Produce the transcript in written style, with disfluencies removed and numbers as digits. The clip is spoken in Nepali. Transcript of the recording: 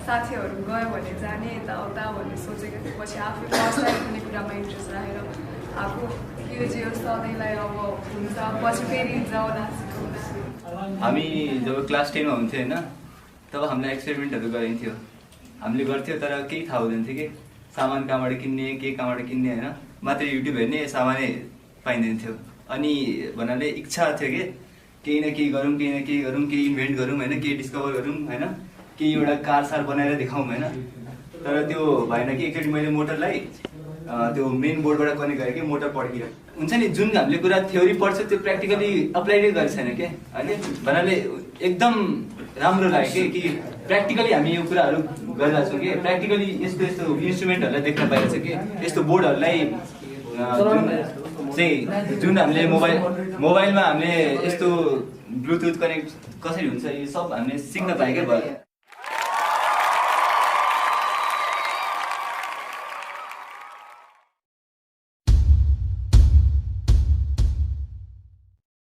साथीहरू गयो भने जाने यताउता भन्ने सोचेको थिएँ। पछि आफू फर्स्ट टाइम कुनै कुरामा इन्ट्रेस्ट राखेर आफू यो चाहिँ सधैँलाई अब हुन्छ पछि फेरि जाउँला सिकाउँला। हामी जब क्लास 10 मा हुन्थ्यो होइन, तब हामीलाई एक्सपेरिमेन्टहरू गरिन्थ्यो। हामीले गर्थ्यो तर केही थाहा हुँदैन थियो कि सामान कहाँबाट किन्ने, के कहाँबाट किन्ने होइन, मात्रै युट्युब हेर्ने, सामानै पाइँदैन थियो। अनि भन्नाले इच्छा थियो कि केही न केही गरौँ, केही न केही गरौँ, केही इन्भेन्ट गरौँ होइन, केही डिस्कभर गरौँ होइन, केही एउटा कार बनाएर देखाउँ होइन। तर त्यो भएन कि एकचोटि मैले मोटरलाई त्यो मेन बोर्डबाट कनेक्ट गरेँ कि मोटर पड्कियो। हुन्छ नि, जुन हामीले कुरा थ्योरी पढ्छ त्यो प्र्याक्टिकली अप्लाइडै गरेको छैन क्या होइन। भन्नाले एकदम राम्रो लाग्यो कि प्र्याक्टिकली हामी यो कुराहरू गरिरहेको छौँ कि प्र्याक्टिकली यस्तो यस्तो इन्स्ट्रुमेन्टहरूलाई देख्न पाइरहेको छ कि यस्तो बोर्डहरूलाई जुन हामीले मोबाइलमा हामीले यस्तो ब्लुटुथ कनेक्ट कसरी हुन्छ यो सब हामीले सिक्न पाएँ क्या भयो।